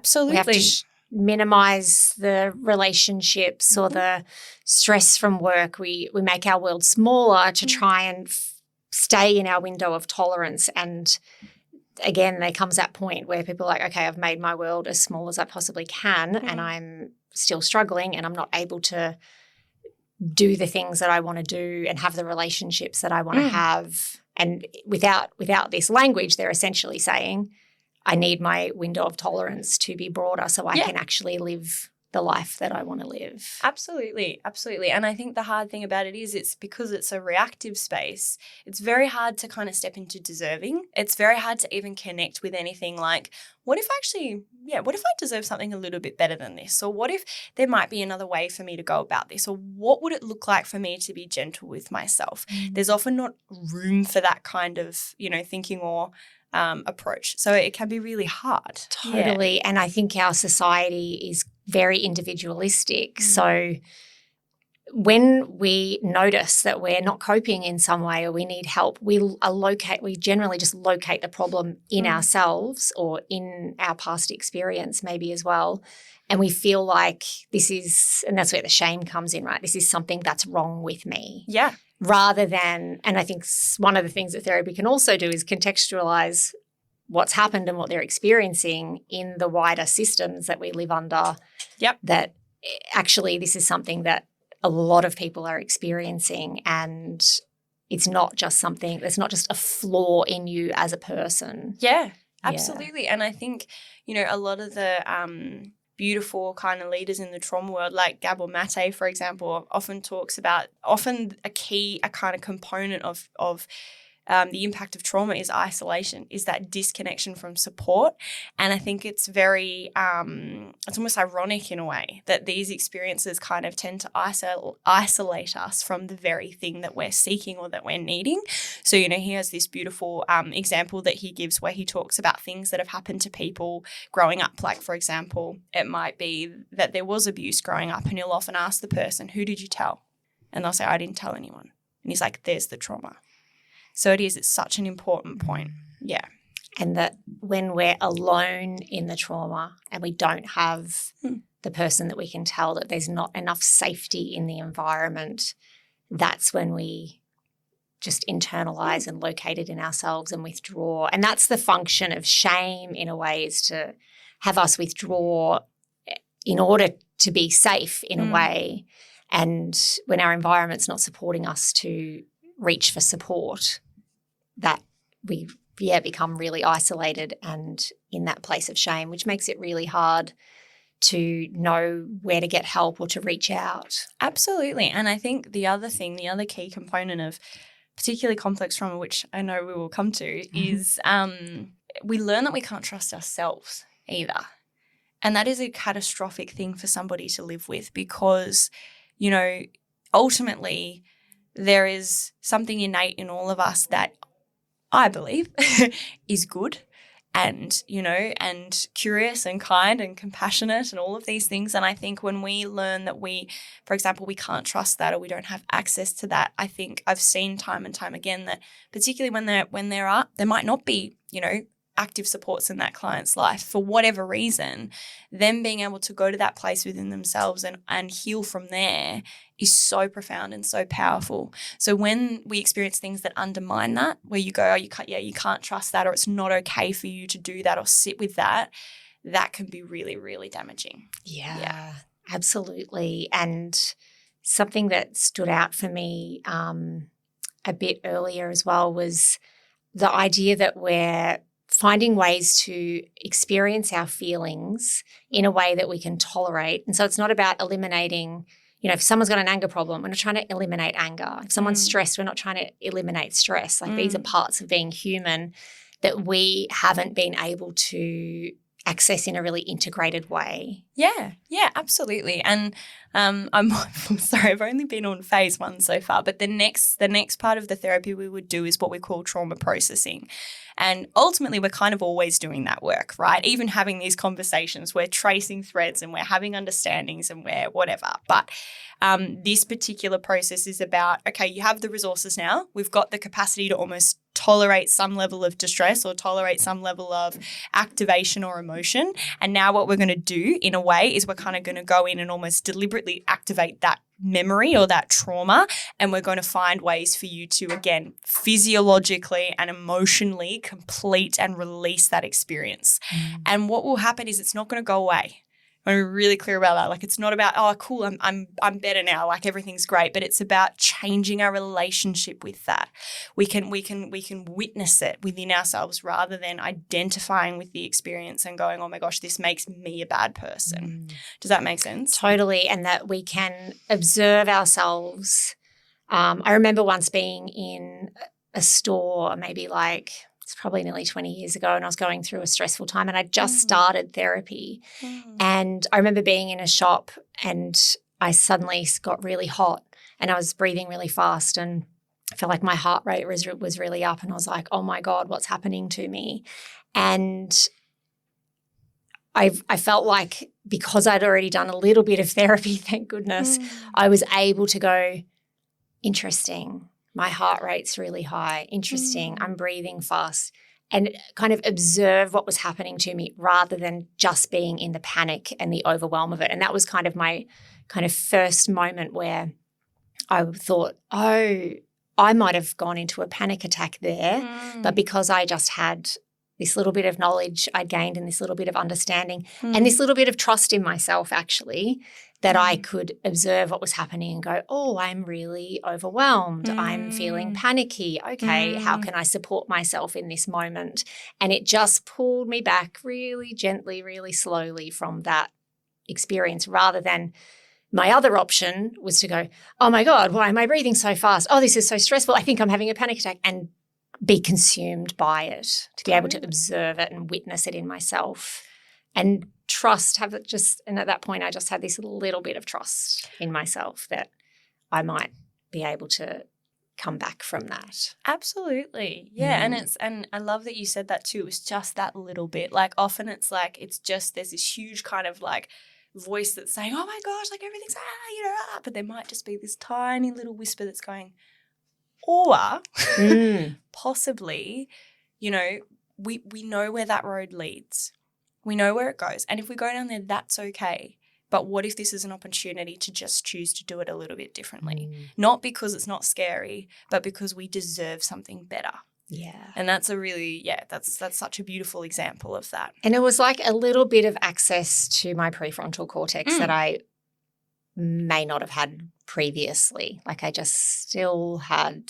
Absolutely. We have to minimize the relationships or the stress from work. We make our world smaller to try and stay in our window of tolerance. And again, there comes that point where people are like, okay, I've made my world as small as I possibly can and I'm still struggling and I'm not able to do the things that I want to do and have the relationships that I want to have. And without this language, they're essentially saying, I need my window of tolerance to be broader so I can actually live the life that I want to live. Absolutely, absolutely. And I think the hard thing about it is it's because it's a reactive space, it's very hard to kind of step into deserving. It's very hard to even connect with anything like, what if I deserve something a little bit better than this? Or what if there might be another way for me to go about this? Or what would it look like for me to be gentle with myself? There's often not room for that kind of, thinking or approach. So it can be really hard. Totally. And I think our society is very individualistic. So when we notice that we're not coping in some way or we need help, we generally just locate the problem in ourselves or in our past experience maybe as well. And we feel like and that's where the shame comes in, right? This is something that's wrong with me. Yeah. Rather than, and I think one of the things that therapy can also do is contextualize what's happened and what they're experiencing in the wider systems that we live under. Yep. That actually this is something that a lot of people are experiencing and it's not just something, there's not just a flaw in you as a person. Yeah, absolutely. And I think, a lot of the beautiful kind of leaders in the trauma world, like Gabor Mate, for example, often talks about a kind of component of the impact of trauma is isolation, is that disconnection from support. And I think it's very, it's almost ironic in a way that these experiences kind of tend to isolate us from the very thing that we're seeking or that we're needing. So, he has this beautiful example that he gives where he talks about things that have happened to people growing up. Like, for example, it might be that there was abuse growing up and he'll often ask the person, who did you tell? And they'll say, I didn't tell anyone. And he's like, there's the trauma. So it's such an important point. Yeah. And that when we're alone in the trauma and we don't have the person that we can tell that there's not enough safety in the environment, that's when we just internalize and locate it in ourselves and withdraw. And that's the function of shame in a way, is to have us withdraw in order to be safe in a way. And when our environment's not supporting us to reach for support, that we become really isolated and in that place of shame, which makes it really hard to know where to get help or to reach out. Absolutely. And I think the other key component of particularly complex trauma, which I know we will come to, is we learn that we can't trust ourselves either. And that is a catastrophic thing for somebody to live with because, ultimately there is something innate in all of us that I believe is good and, and curious and kind and compassionate and all of these things. And I think when we learn that for example, we can't trust that or we don't have access to that, I think I've seen time and time again that particularly when there might not be, active supports in that client's life for whatever reason, them being able to go to that place within themselves and heal from there is so profound and so powerful. So when we experience things that undermine that, where you go, you can't trust that, or it's not okay for you to do that or sit with that, that can be really, really damaging. Yeah. Absolutely. And something that stood out for me a bit earlier as well was the idea that we're finding ways to experience our feelings in a way that we can tolerate. And so it's not about eliminating, if someone's got an anger problem, we're not trying to eliminate anger. If someone's stressed, we're not trying to eliminate stress. Like these are parts of being human that we haven't been able to access in a really integrated way. Yeah, absolutely. And I'm sorry, I've only been on phase 1 so far, but the next part of the therapy we would do is what we call trauma processing. And ultimately, we're kind of always doing that work, right? Even having these conversations, we're tracing threads and we're having understandings and we're whatever. But this particular process is about, okay, you have the resources now. We've got the capacity to almost tolerate some level of distress or tolerate some level of activation or emotion. And now what we're going to do in a way is we're kind of going to go in and almost deliberately activate that memory or that trauma, and we're going to find ways for you to, again, physiologically and emotionally complete and release that experience. And what will happen is it's not going to go away. I'm really clear about that. Like, it's not about, oh, cool, I'm better now, like everything's great, but it's about changing our relationship with that. We can witness it within ourselves rather than identifying with the experience and going, oh my gosh, this makes me a bad person. Does that make sense? Totally. And that we can observe ourselves. I remember once being in a store, maybe like, it's probably nearly 20 years ago, and I was going through a stressful time and I just started therapy. And I remember being in a shop and I suddenly got really hot and I was breathing really fast and I felt like my heart rate was really up, and I was like, oh my God, what's happening to me? And I felt like because I'd already done a little bit of therapy, thank goodness, I was able to go, interesting. My heart rate's really high. Interesting. I'm breathing fast, and kind of observe what was happening to me rather than just being in the panic and the overwhelm of it. And that was kind of my kind of first moment where I thought, oh, I might have gone into a panic attack there, but because I just had this little bit of knowledge I'd gained and this little bit of understanding and this little bit of trust in myself, actually, that I could observe what was happening and go, oh, I'm really overwhelmed. I'm feeling panicky. Okay, how can I support myself in this moment? And it just pulled me back really gently, really slowly from that experience, rather than my other option was to go, oh my God, why am I breathing so fast? Oh, this is so stressful. I think I'm having a panic attack, and be consumed by it, to be able to observe it and witness it in myself and trust, have it just, and at that point I just had this little bit of trust in myself that I might be able to come back from that. Absolutely. Yeah. And I love that you said that too. It was just that little bit. Like, often it's like, it's just, there's this huge kind of like voice that's saying, oh my gosh, like everything's, but there might just be this tiny little whisper that's going, or possibly, you know, we know where that road leads. We know where it goes. And if we go down there, that's okay. But what if this is an opportunity to just choose to do it a little bit differently? Not because it's not scary, but because we deserve something better. Yeah. And that's a really, that's such a beautiful example of that. And it was like a little bit of access to my prefrontal cortex that I may not have had previously. Like, I just still I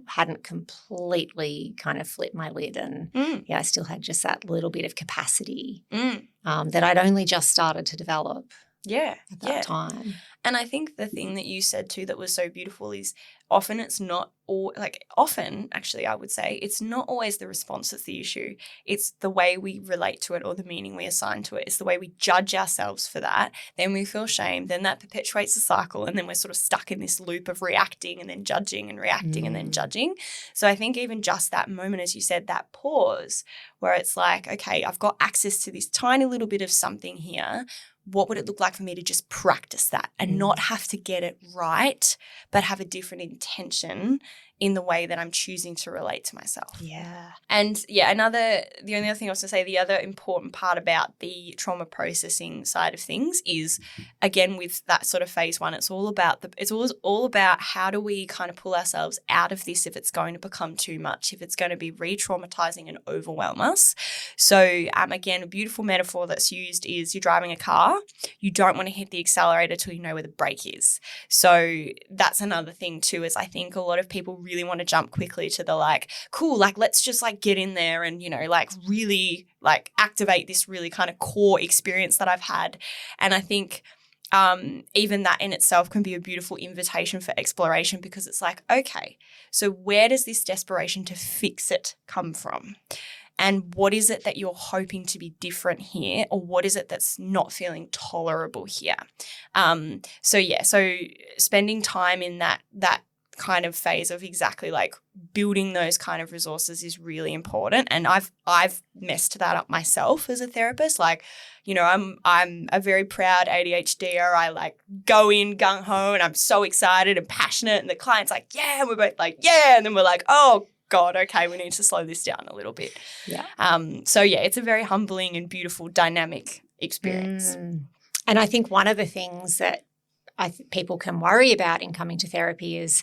hadn't completely kind of flipped my lid, and I still had just that little bit of capacity that I'd only just started to develop at that time. And I think the thing that you said too that was so beautiful is often it's not all, like often actually I would say it's not always the response that's the issue. It's the way we relate to it or the meaning we assign to it. It's the way we judge ourselves for that. Then we feel shame. Then that perpetuates the cycle, and then we're sort of stuck in this loop of reacting and then judging and reacting and then judging. So I think even just that moment, as you said, that pause where it's like, okay, I've got access to this tiny little bit of something here. What would it look like for me to just practice that and not have to get it right, but have a different intention in the way that I'm choosing to relate to myself? Yeah. And the only other thing I was going to say, the other important part about the trauma processing side of things is, again, with that sort of phase 1, it's all about how do we kind of pull ourselves out of this if it's going to become too much, if it's going to be re-traumatizing and overwhelm us. So again, a beautiful metaphor that's used is you're driving a car, you don't want to hit the accelerator till you know where the brake is. So that's another thing too, is I think a lot of people really want to jump quickly to the like, cool, like let's just like get in there and, you know, like really like activate this really kind of core experience that I've had. And I think even that in itself can be a beautiful invitation for exploration, because it's like, okay, so where does this desperation to fix it come from? and what is it that you're hoping to be different here, or what is it that's not feeling tolerable here. So spending time in that kind of phase of exactly like building those kind of resources is really important. And I've messed that up myself as a therapist. Like, you know, I'm a very proud ADHDer. I like go in gung ho and I'm so excited and passionate, and the client's like, yeah, and we're both like, yeah, and then we're like, oh God, okay, we need to slow this down a little bit. Yeah. So yeah, it's a very humbling and beautiful dynamic experience. And I think one of the things that people can worry about in coming to therapy is,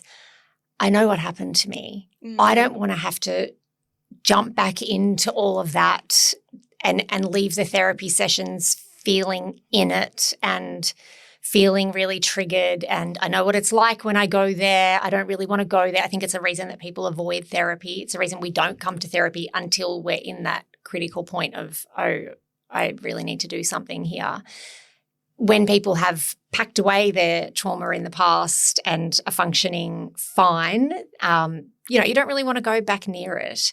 I know what happened to me. I don't want to have to jump back into all of that and leave the therapy sessions feeling in it and feeling really triggered. And I know what it's like when I go there. I don't really want to go there. I think it's a reason that people avoid therapy. It's a reason we don't come to therapy until we're in that critical point of, oh, I really need to do something here. When people have packed away their trauma in the past and are functioning fine, you don't really want to go back near it.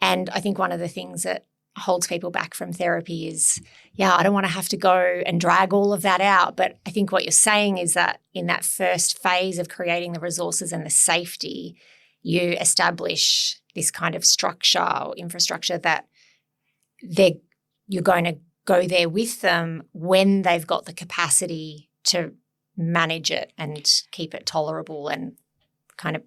And I think one of the things that holds people back from therapy is, I don't want to have to go and drag all of that out. But I think what you're saying is that in that first phase of creating the resources and the safety, you establish this kind of structure or infrastructure that you're going to go there with them when they've got the capacity to manage it and keep it tolerable and kind of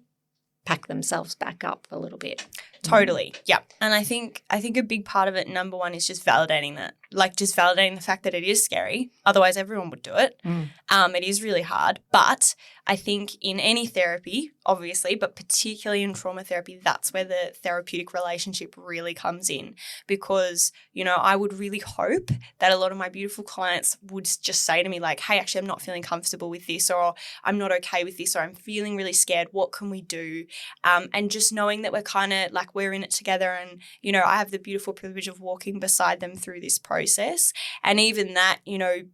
pack themselves back up a little bit. Totally. Yeah. And I think a big part of it, number one, is just validating that. Like just validating the fact that it is scary. Otherwise everyone would do it. It is really hard. But I think in any therapy, obviously, but particularly in trauma therapy, that's where the therapeutic relationship really comes in. Because, I would really hope that a lot of my beautiful clients would just say to me like, hey, actually, I'm not feeling comfortable with this, or I'm not okay with this, or I'm feeling really scared. What can we do? And just knowing that we're kind of like, we're in it together, and, I have the beautiful privilege of walking beside them through this process. And even that,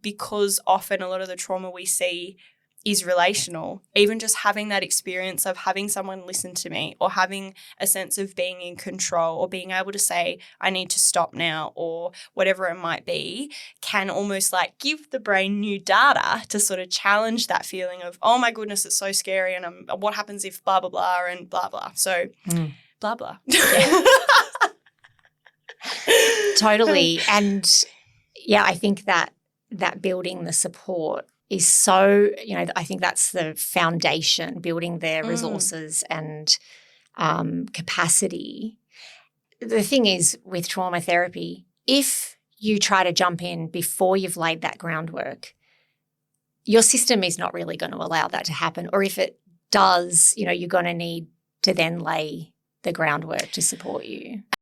because often a lot of the trauma we see is relational, even just having that experience of having someone listen to me, or having a sense of being in control, or being able to say, I need to stop now, or whatever it might be, can almost like give the brain new data to sort of challenge that feeling of, oh my goodness, it's so scary, and what happens if blah, blah, blah, and blah, blah. So blah, blah. Yeah. Totally. And I think that building the support is so, I think that's the foundation, building their resources and capacity. The thing is with trauma therapy, if you try to jump in before you've laid that groundwork, your system is not really going to allow that to happen. Or if it does, you're going to need to then lay the groundwork to support you.